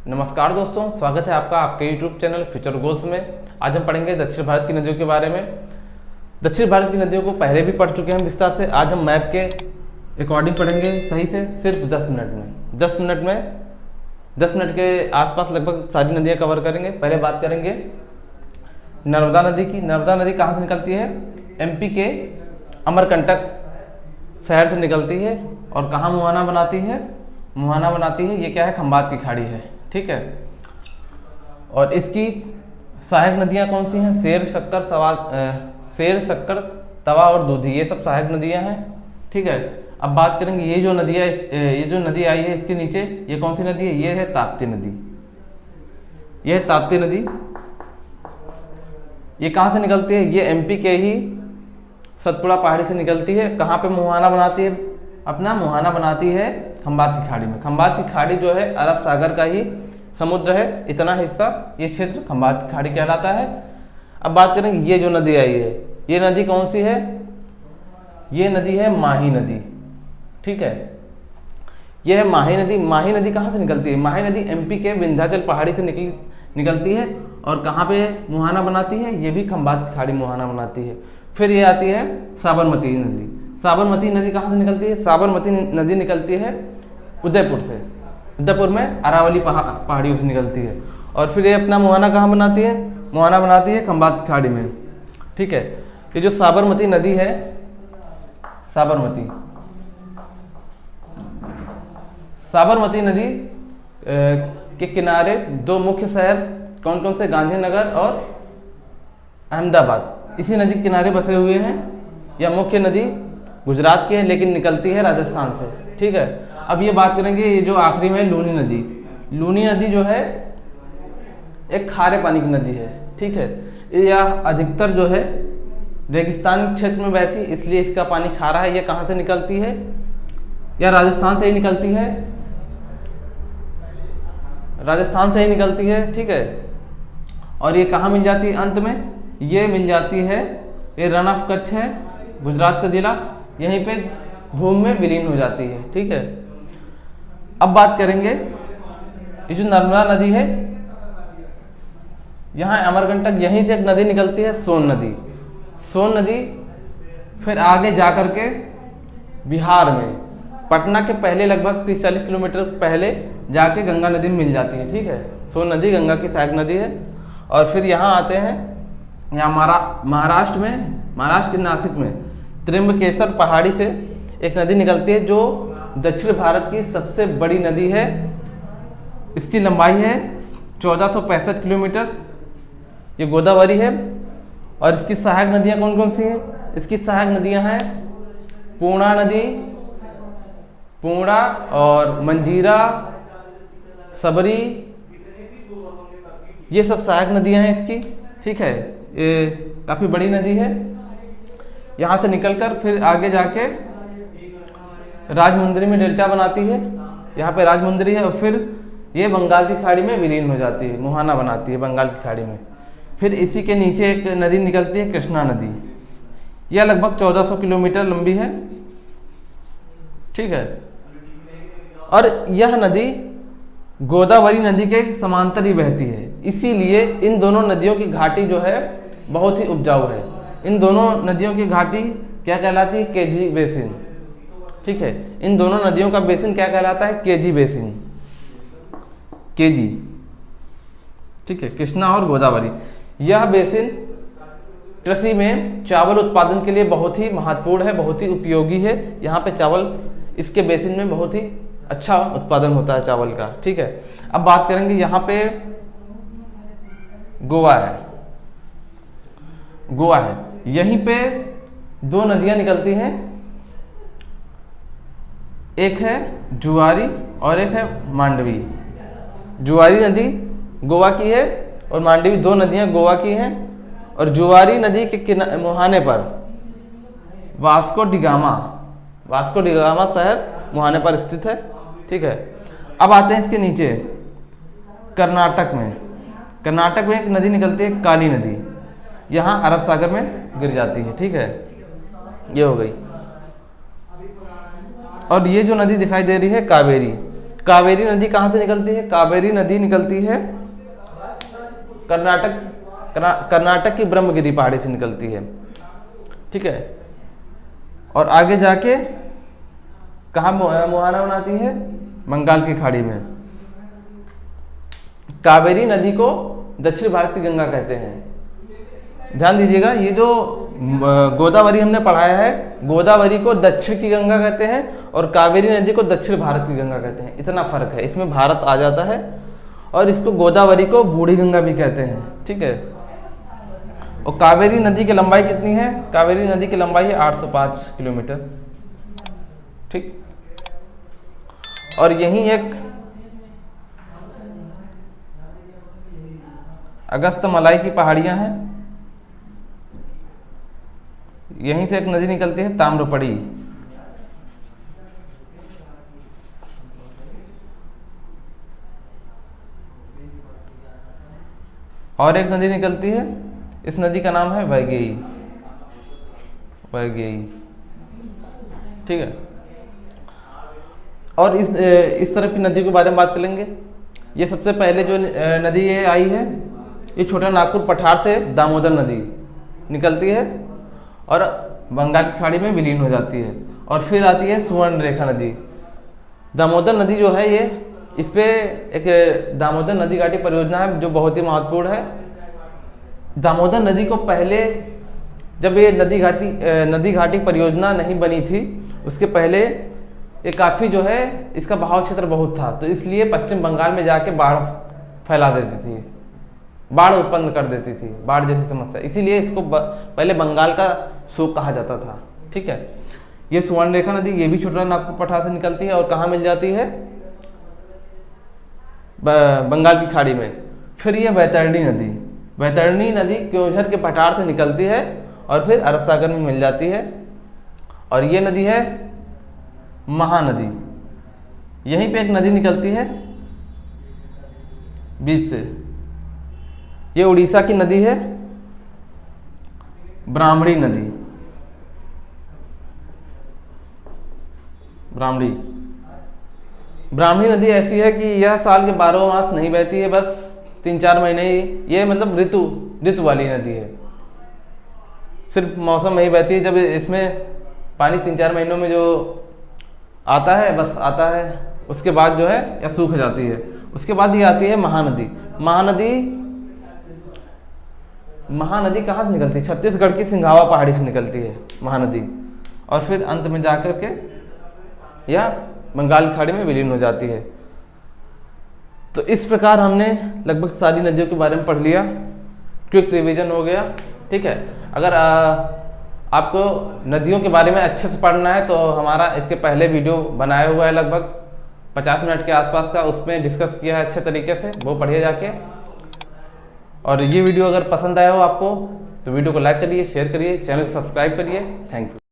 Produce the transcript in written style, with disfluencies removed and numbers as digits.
नमस्कार दोस्तों, स्वागत है आपका आपके YouTube चैनल फ्यूचर गोल्स में। आज हम पढ़ेंगे दक्षिण भारत की नदियों के बारे में। दक्षिण भारत की नदियों को पहले भी पढ़ चुके हैं विस्तार से। आज हम मैप के अकॉर्डिंग पढ़ेंगे सही से, सिर्फ 10 मिनट में। 10 मिनट के आसपास लगभग सारी नदियाँ कवर करेंगे। पहले बात करेंगे नर्मदा नदी की। नर्मदा नदी कहाँ से निकलती है? MP के अमरकंटक शहर से निकलती है और कहाँ मुहाना बनाती है? मुहाना बनाती है, ये क्या है? खंबात की खाड़ी है, ठीक है। और इसकी सहायक नदियाँ कौन सी हैं? शेर, शक्कर, तवा और दूधी, ये सब सहायक नदियाँ हैं, ठीक है। अब बात करेंगे ये जो नदी आई है इसके नीचे, ये कौन सी नदी है? ये है ताप्ती नदी। ये है ताप्ती नदी। ये कहाँ से निकलती है? ये MP के ही सतपुड़ा पहाड़ी से निकलती है। कहाँ पे मुहाना बनाती है? अपना मुहाना बनाती है खंबात की खाड़ी में। खंबात की खाड़ी जो है अरब सागर का ही समुद्र है, इतना हिस्सा, ये क्षेत्र खंबात की खाड़ी कहलाता है। अब बात करेंगे ये जो नदी आई है, ये नदी कौन सी है? ये नदी है माही नदी, ठीक है। ये है माही नदी। माही नदी कहाँ से निकलती है? माही नदी MP के विंध्याचल पहाड़ी से निकलती है और कहाँ पे मुहाना बनाती है? ये भी खंबात की खाड़ी मुहाना बनाती है। फिर ये आती है साबरमती नदी। साबरमती नदी कहाँ से निकलती है? साबरमती नदी निकलती है उदयपुर से। उदयपुर में अरावली पहाड़ियों से निकलती है। और फिर ये अपना मुहाना कहाँ बनाती है? मुहाना बनाती है खंबात की खाड़ी में, ठीक है। ये जो साबरमती नदी है, साबरमती नदी के किनारे दो मुख्य शहर कौन कौन से? गांधीनगर और अहमदाबाद इसी नदी के किनारे बसे हुए हैं। यह मुख्य नदी गुजरात की है लेकिन निकलती है राजस्थान से, ठीक है। अब ये बात करेंगे ये जो आखिरी में लूनी नदी। लूनी नदी जो है एक खारे पानी की नदी है, ठीक है। यह अधिकतर जो है रेगिस्तान क्षेत्र में बहती, इसलिए इसका पानी खारा है। यह कहाँ से निकलती है? यह राजस्थान से ही निकलती है, राजस्थान से ही निकलती है, ठीक है। और ये कहाँ मिल जाती है? अंत में ये मिल जाती है, ये रण ऑफ कच्छ है, गुजरात का जिला, यहीं पे भूमि में विलीन हो जाती है, ठीक है। अब बात करेंगे ये जो नर्मदा नदी है, यहाँ अमरकंटक, यहीं से एक नदी निकलती है सोन नदी। सोन नदी फिर आगे जाकर के बिहार में पटना के पहले लगभग 30-40 किलोमीटर पहले जाके गंगा नदी में मिल जाती है, ठीक है। सोन नदी गंगा की सहायक नदी है। और फिर यहाँ आते हैं, यहाँ महाराष्ट्र के नासिक में त्र्यंबकेश्वर पहाड़ी से एक नदी निकलती है जो दक्षिण भारत की सबसे बड़ी नदी है। इसकी लंबाई है 1465 किलोमीटर। ये गोदावरी है। और इसकी सहायक नदियाँ कौन कौन सी हैं? इसकी सहायक नदियाँ हैं पूर्णा नदी, पूर्णा और मंजीरा, सबरी, ये सब सहायक नदियाँ हैं इसकी, ठीक है। ये काफ़ी बड़ी नदी है। यहाँ से निकलकर फिर आगे जाके राजमुंदरी में डेल्टा बनाती है, यहाँ पे राजमुंदरी है। और फिर ये बंगाल की खाड़ी में विलीन हो जाती है, मुहाना बनाती है बंगाल की खाड़ी में। फिर इसी के नीचे एक नदी निकलती है कृष्णा नदी। यह लगभग 1400 किलोमीटर लंबी है, ठीक है। और यह नदी गोदावरी नदी के समांतर ही बहती है, इसीलिए इन दोनों नदियों की घाटी जो है बहुत ही उपजाऊ है। इन दोनों नदियों की घाटी क्या कहलाती है? केजी बेसिन, ठीक है। इन दोनों नदियों का बेसिन क्या कहलाता है? केजी बेसिन, केजी, ठीक है। कृष्णा और गोदावरी, यह बेसिन कृषि में चावल उत्पादन के लिए बहुत ही महत्वपूर्ण है, बहुत ही उपयोगी है। यहाँ पे चावल, इसके बेसिन में बहुत ही अच्छा उत्पादन होता है चावल का, ठीक है। अब बात करेंगे यहाँ पे गोवा है। यहीं पे दो नदियाँ निकलती हैं, एक है जुआरी और एक है मांडवी। जुआरी नदी गोवा की है और मांडवी, दो नदियाँ गोवा की हैं। और जुआरी नदी के मुहाने पर वास्को डिगामा शहर मुहाने पर स्थित है, ठीक है। अब आते हैं इसके नीचे कर्नाटक में एक नदी निकलती है काली नदी, यहाँ अरब सागर में गिर जाती है, ठीक है। ये हो गई। और ये जो नदी दिखाई दे रही है कावेरी, कावेरी नदी कहाँ से निकलती है? कावेरी नदी निकलती है कर्नाटक की ब्रह्मगिरी पहाड़ी से निकलती है, ठीक है। और आगे जाके कहाँ मुहाना बनाती है? बंगाल की खाड़ी में। कावेरी नदी को दक्षिण भारत की गंगा कहते हैं। ध्यान दीजिएगा, ये जो गोदावरी हमने पढ़ाया है, गोदावरी को दक्षिण की गंगा कहते हैं और कावेरी नदी को दक्षिण भारत की गंगा कहते हैं। इतना फर्क है, इसमें भारत आ जाता है। और इसको गोदावरी को बूढ़ी गंगा भी कहते हैं, ठीक है। और कावेरी नदी की लंबाई कितनी है? कावेरी नदी की लंबाई है 805 किलोमीटर, ठीक। और यही एक अगस्त्यमलाई की पहाड़ियां हैं, यहीं से एक नदी निकलती है ताम्रपड़ी। और एक नदी निकलती है, इस नदी का नाम है वैगेई, वैगेई, ठीक है। और इस तरफ की नदी के बारे में बात करेंगे। ये सबसे पहले जो नदी ये आई है, ये छोटा नागपुर पठार से दामोदर नदी निकलती है और बंगाल की खाड़ी में विलीन हो जाती है। और फिर आती है सुवर्ण रेखा नदी। दामोदर नदी जो है, ये इस पे एक दामोदर नदी घाटी परियोजना है जो बहुत ही महत्वपूर्ण है। दामोदर नदी को पहले, जब ये नदी घाटी परियोजना नहीं बनी थी, उसके पहले ये काफ़ी जो है इसका बहाव क्षेत्र बहुत था, तो इसलिए पश्चिम बंगाल में जाके बाढ़ फैला देती थी, बाढ़ उत्पन्न कर देती थी, बाढ़ जैसी समस्या। इसीलिए इसको पहले बंगाल का सूख कहा जाता था, ठीक है। ये सुवर्ण रेखा नदी, ये भी छोटा नागपुर पठार से निकलती है और कहाँ मिल जाती है? बंगाल की खाड़ी में। फिर ये बैतरणी नदी, बैतरणी नदी क्योंझर के पठार से निकलती है और फिर अरब सागर में मिल जाती है। और ये नदी है महानदी, यहीं पे एक नदी निकलती है बीच से, ये उड़ीसा की नदी है ब्राह्मणी नदी, ब्राह्मणी नदी ऐसी है कि यह साल के 12 मास नहीं बहती है, बस 3-4 महीने ही, ये मतलब ऋतु वाली नदी है। सिर्फ मौसम में ही बहती है, जब इसमें पानी 3-4 महीनों में जो आता है, बस आता है, उसके बाद जो है यह सूख जाती है। उसके बाद ये आती है महानदी। महानदी कहाँ से निकलती है? छत्तीसगढ़ की सिंघावा पहाड़ी से निकलती है महानदी, और फिर अंत में जाकर के यह बंगाल की खाड़ी में विलीन हो जाती है। तो इस प्रकार हमने लगभग सारी नदियों के बारे में पढ़ लिया, क्विक रिवीजन हो गया, ठीक है। अगर आपको नदियों के बारे में अच्छे से पढ़ना है तो हमारा इसके पहले वीडियो बनाया हुआ है लगभग 50 मिनट के आसपास का, उसमें डिस्कस किया है अच्छे तरीके से, वो पढ़िए जाके। और ये वीडियो अगर पसंद आया हो आपको तो वीडियो को लाइक करिए, शेयर करिए, चैनल को सब्सक्राइब करिए। Thank you.